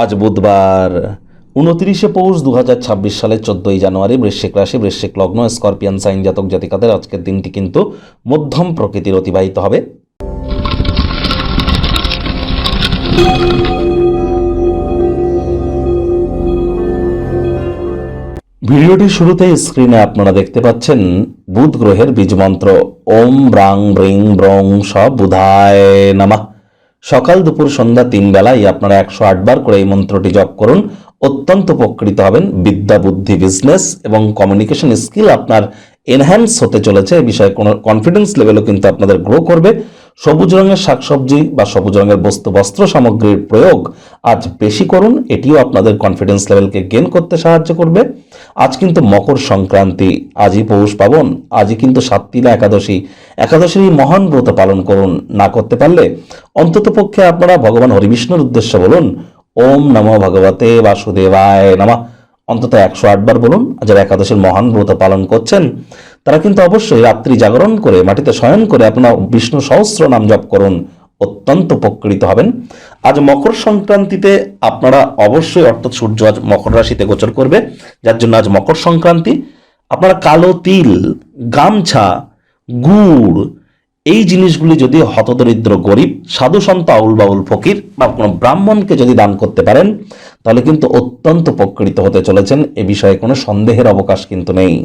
আজ বুধবার 29শে পৌষ 2026 সালের 14ই জানুয়ারি। বৃশ্চিক রাশি, বৃশ্চিক লগ্ন, স্করপিয়ান সাইন জাতক জাতিকাদের আজকের দিনটি কিন্তু মধ্যম প্রকৃতির অতিবাহিত হবে। ভিডিওটির শুরুতে স্ক্রিনে আপনারা দেখতে পাচ্ছেন বুধ গ্রহের বীজমন্ত্র ওম ব্রাং ব্রিং ব্রং স বুধায় নমঃ। সকাল দুপুর সন্ধ্যা 3 বেলায় আপনারা 108 বার করে এই মন্ত্রটি জপ করুন। অত্যন্ত উপকৃত হবেন। বিদ্যা, বুদ্ধি, বিজনেস এবং কমিউনিকেশন স্কিল আপনার এনহ্যান্স হতে চলেছে। এই বিষয়ে কোনো কনফিডেন্স লেভেলও কিন্তু আপনাদের গ্রো করবে। সবুজ রঙের শাকসবজি বা সবুজ রঙের বস্ত্র সামগ্রীর প্রয়োগ আজ বেশি করুন। এটিও আপনাদের কনফিডেন্স লেভেলকে গেন করতে সাহায্য করবে। আজ কিন্তু মকর সংক্রান্তি, আজই পৌষ পাবন, আজই কিন্তু সাতটিলা একাদশী। একাদশীর এই মহান ব্রত পালন করুন। না করতে পারলে অন্তত পক্ষে আপনারা ভগবান হরিবিষ্ণুর উদ্দেশ্যে বলুন ওম নমো ভগবতে বাসুদেবায় নমঃ। অন্তত 108 বার বলুন। যারা একাদশীর মহান ব্রত পালন করছেন তারা কিন্তু অবশ্যই রাত্রি জাগরণ করে মাটিতে শয়ন করে আপনারা বিষ্ণু সহস্র নাম জপ করুন। অত্যন্ত উপকৃত হবেন। আজ মকর সংক্রান্তিতে আপনারা অবশ্যই, অর্থাৎ সূর্য আজ মকর রাশিতে গোচর করবে, যার জন্য আজ মকর সংক্রান্তি। আপনারা কালো তিল, গামছা, গুড় এই জিনিসগুলি যদি হতদরিদ্র গরিব, সাধু সন্ত, আউল বাউল ফকির বা কোনো ব্রাহ্মণকে যদি দান করতে পারেন তাহলে কিন্তু অত্যন্ত উপকৃত হতে চলেছেন। এ বিষয়ে কোনো সন্দেহের অবকাশ কিন্তু নেই।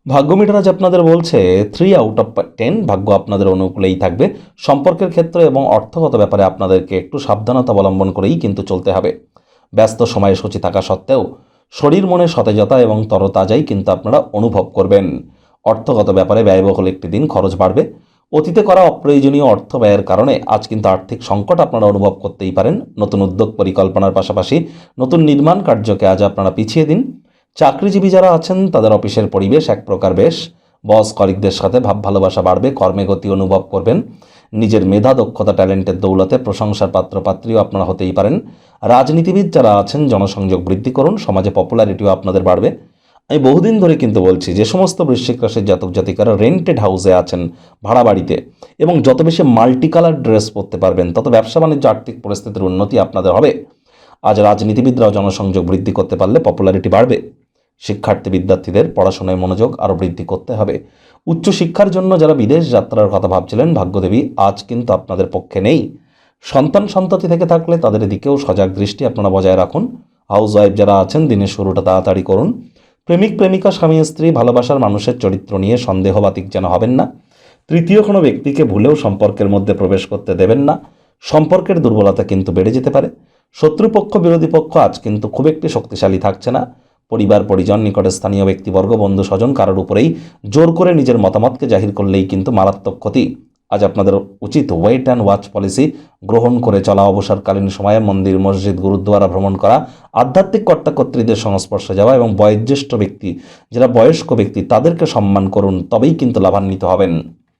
ভাগ্য মিটার আজ আপনাদের বলছে 3 আউট অফ 10। ভাগ্য আপনাদের অনুকূলেই থাকবে। সম্পর্কের ক্ষেত্রে এবং অর্থগত ব্যাপারে আপনাদেরকে একটু সাবধানতা অবলম্বন করেই কিন্তু চলতে হবে। ব্যস্ত সময়সূচি থাকা সত্ত্বেও শরীর মনে সতেজতা এবং তরতাজাই কিন্তু আপনারা অনুভব করবেন। অর্থগত ব্যাপারে ব্যয়বহুল একটি দিন, খরচ বাড়বে। অতীতে করা অপ্রয়োজনীয় অর্থ ব্যয়ের কারণে আজ কিন্তু আর্থিক সংকট আপনারা অনুভব করতেই পারেন। নতুন উদ্যোগ পরিকল্পনার পাশাপাশি নতুন নির্মাণ কার্যকে আজ আপনারা পিছিয়ে দিন। চাকরিজীবী যারা আছেন তাদের অফিসের পরিবেশ এক প্রকার বেশ। বস কলিগদের সাথে ভাব ভালোবাসা বাড়বে। কর্মে গতি অনুভব করবেন। নিজের মেধা, দক্ষতা, ট্যালেন্টের দৌলতে প্রশংসার পাত্রপাত্রীও আপনারা হতেই পারেন। রাজনীতিবিদ যারা আছেন জনসংযোগ বৃদ্ধি করুন। সমাজে পপুলারিটিও আপনাদের বাড়বে। আমি বহুদিন ধরে কিন্তু বলছি, যে সমস্ত বৃশ্চিক রাশির জাতক জাতিকারা রেন্টেড হাউসে আছেন, ভাড়া বাড়িতে, এবং যত বেশি মাল্টি কালার ড্রেস পরতে পারবেন তত ব্যবসা বাণিজ্য, আর্থিক পরিস্থিতির উন্নতি আপনাদের হবে। আজ রাজনীতিবিদরাও জনসংযোগ বৃদ্ধি করতে পারলে পপুলারিটি বাড়বে। শিক্ষার্থী বিদ্যার্থীদের পড়াশোনায় মনোযোগ আরও বৃদ্ধি করতে হবে। উচ্চশিক্ষার জন্য যারা বিদেশ যাত্রার কথা ভাবছিলেন, ভাগ্যদেবী আজ কিন্তু আপনাদের পক্ষে নেই। সন্ততি থেকে থাকলে তাদের দিকেও সজাগ দৃষ্টি আপনারা বজায় রাখুন। হাউস ওয়াইফ যারা আছেন দিনের শুরুটা তাড়াতাড়ি করুন। প্রেমিক প্রেমিকা, স্বামী স্ত্রী, ভালোবাসার মানুষের চরিত্র নিয়ে সন্দেহবাতিক যেন হবেন না। তৃতীয় কোনো ব্যক্তিকে ভুলেও সম্পর্কের মধ্যে প্রবেশ করতে দেবেন না। সম্পর্কের দুর্বলতা কিন্তু বেড়ে যেতে পারে। শত্রুপক্ষ, বিরোধী পক্ষ আজ কিন্তু খুব একটি শক্তিশালী থাকছে না। পরিবার, পরিজন, নিকটে স্থানীয় ব্যক্তিবর্গ, বন্ধু স্বজন কারোর উপরেই জোর করে নিজের মতামতকে জাহির করলেই কিন্তু মারাত্মক ক্ষতি। আজ আপনাদের উচিত ওয়েট অ্যান্ড ওয়াচ পলিসি গ্রহণ করে চলা। অবসরকালীন সময়ে মন্দির, মসজিদ, গুরুদ্বারা ভ্রমণ করা, আধ্যাত্মিক কর্তাকর্ত্রীদের সংস্পর্শে যাওয়া এবং বয়োজ্যেষ্ঠ ব্যক্তি, যারা বয়স্ক ব্যক্তি, তাদেরকে সম্মান করুন। তবেই কিন্তু লাভান্বিত হবেন।